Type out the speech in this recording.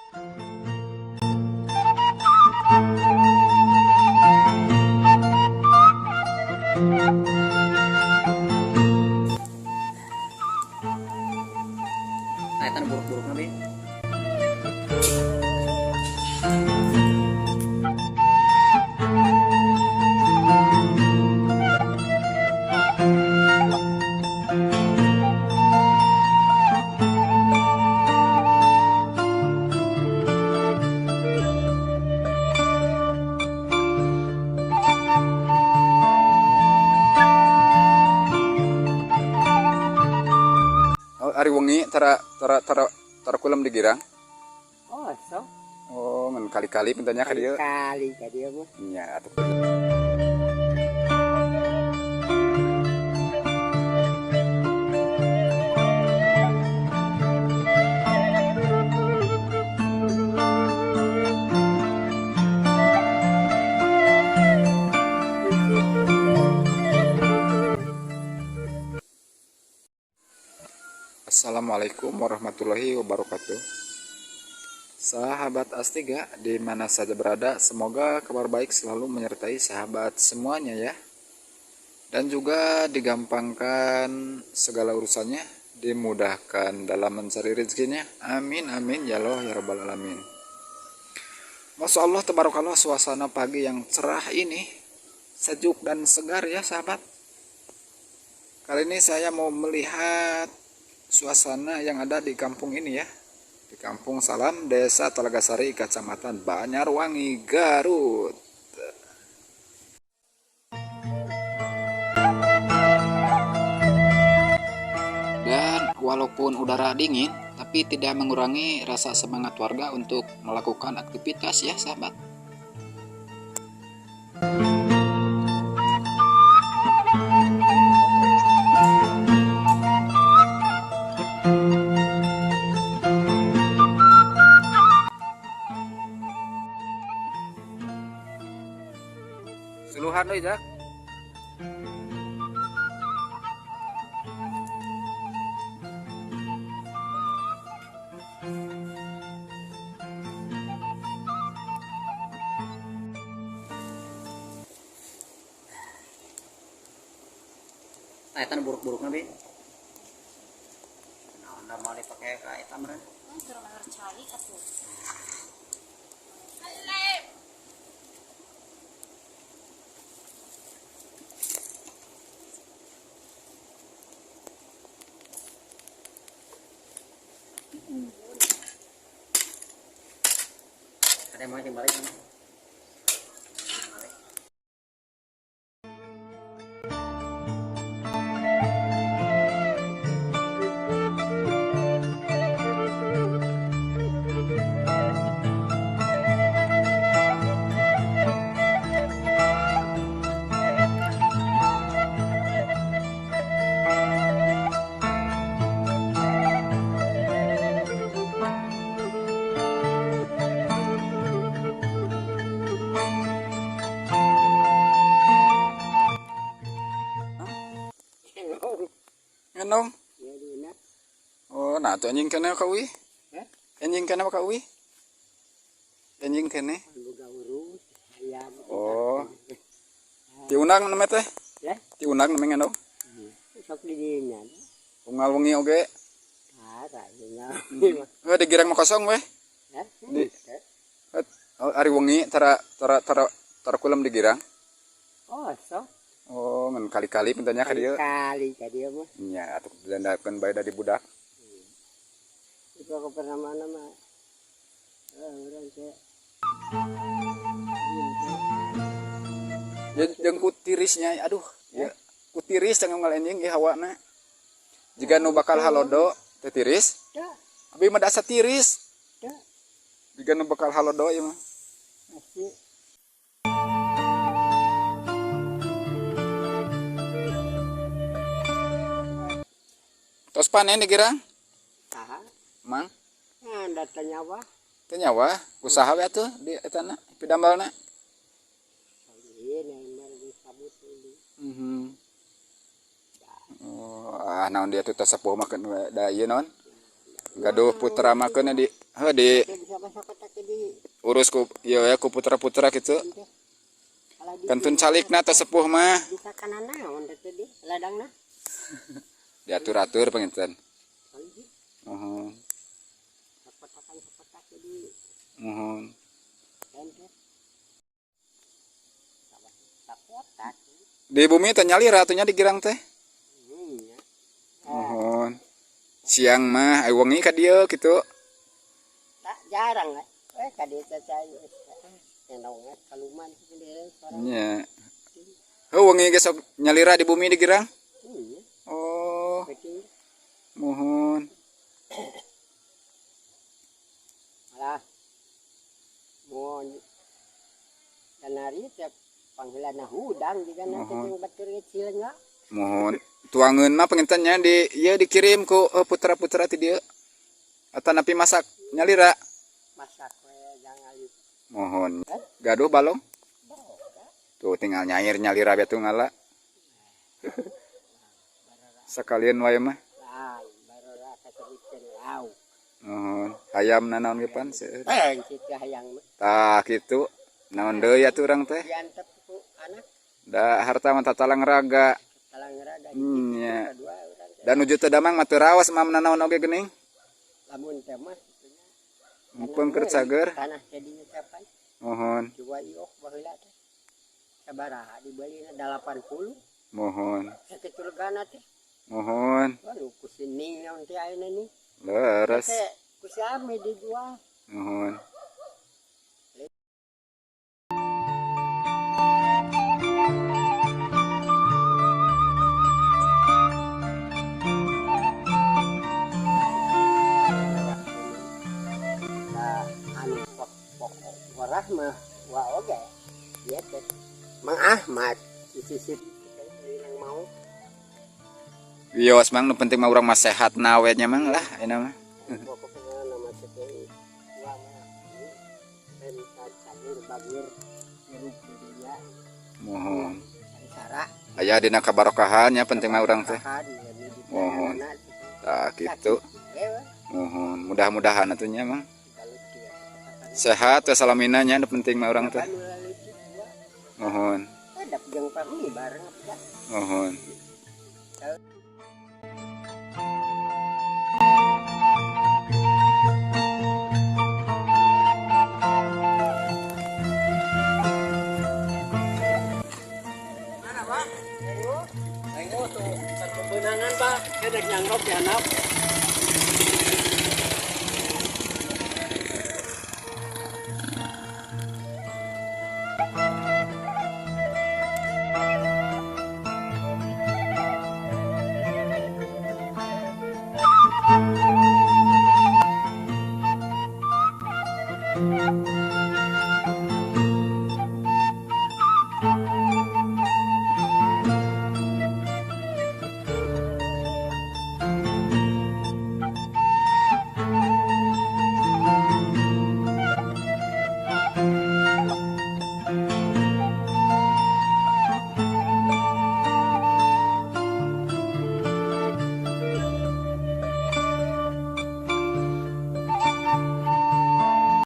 Kaitan buruk-buruk nabi. Oh, ari wengi tara kulam di girang. Oh, so. Oh, ngan kali-kali pintanya ka dieu. Kali ka dia mah. Nya atuh. Assalamualaikum warahmatullahi wabarakatuh. Sahabat Astiga di mana saja berada, semoga kabar baik selalu menyertai sahabat semuanya ya. Dan juga digampangkan segala urusannya, dimudahkan dalam mencari rezekinya. Amin amin ya Allah ya rabbal alamin. Masya Allah tabarakallah, suasana pagi yang cerah ini sejuk dan segar ya sahabat. Kali ini saya mau melihat suasana yang ada di kampung ini ya, di Kampung Salam, Desa Talagasari, Kecamatan Banyarwangi, Garut. Dan walaupun udara dingin, tapi tidak mengurangi rasa semangat warga untuk melakukan aktivitas ya sahabat. Suluhan euy Jak. Kaitan buruk-buruk nabi. Nah, mau dipakai kaitan meureun. Suruh cari atuh. Ada yang mau yang balik mana? Nganong? Oh, nah tuh anjing kene ka uwi. Anjing kene ka uwi. Anjing kene. Oh. Ti unang nama teh? Ya? Ti unang nama nganong? Sok di dinya. Unggal wengi oge. Ada nya. Di girang mah kosong weh. Ya? Di oh, ari wengi tara kulam di girang. Oh, sok. Oh, ngan kali-kali pintanya ka dieu. Kali ka dia mah. Nya atuh dandakeun bae dari budak. Itu aku pernah mana mah. Urang teh. Jeung kutirisnya aduh, ya. Kutiris cenah ngal anjing ieu hawana. Jika nu bakal halodo teh tiris. Da. Abi mah dasa tiris. Da. Jika nu bakal halodo ieu mah. Masih. Tos panen di girang? Saha? Mang, Nah, datanya apa? teu nyawa usaha we atuh di eta na, pidambalna. Ini yang disebut ini. Oh, naon dia tuh sepuh makan da ieu naon? Gaduh putra makan di di Bisa masuk urus ku ya ku putra-putra gitu. Kalau di Kantun calikna teh sepuh mah bisa kanana naon teh di ladangna. diatur-atur panginten. Kalau Mohon. sepetak jadi Mohon. ente. Sapotak. Di bumi teh nyalira atunya di girang teh. Ya. Mohon. Siang mah aya wengi ka dieu kitu. Tak jarang lah. Kadi saya enong kaluman sendiri sekarang. Nya. Heuh wengi ge sok nyalira di bumi di girang. Iya. Oh, Betul. mohon. Malah mohon kanari tiap panggilan hudang juga nanti yang batur kecilnya. Mohon. Tuangeun mah pengintennya di ieu dikirim ku putra-putra ti dieu. Atau napi masak nyalira. Masak jangan lupa. Mohon. Gaduh balong. Tuh tinggal nyair nyalira batu ngala. Sekalian wae mah. Baru rasa sebutkan lau. Mohon. Hayam nanaon ge pan seueur. Situ hayang Tah kitu. Naon deui atuh urang teh? diantep ku anak Da harta mah tatalang raga. talang rada Nya. kedua orang teh. Dan nuju teu damang mah teu raos mah nanaon oge geuning. Lamun teh mah Mumpung keur cager. tanah jadinya capai. Mohon. Coba iok baheula teh. Sabaraha dibelina 80. Mohon. Sakitu legana teh. Mohon. Waduh kusining naon teh ayeuna ni. Leres. Teh kusami dijual. Mohon. Anu pokok warah mah wa oge. Dia teh Mang Ahmad sisip yang mau Wios mang nu penting mah urang mah sehat na awetnya mang lah ayeuna mah. pokoknya nama teh wa mah dan cair bagir jeruk dia Mohon. sara Aya dina kabarokahan ya penting mah urang teh. Mohon. Mohon. Tah kitu. Mohon. Mudah-mudahan atunya mang sehat ya salaminanya nu penting mah urang teh. Mohon. Hadap jeung pami bareng Mohon. Ayo tuh perkebunan Pak, kedek nyangrok ya nap.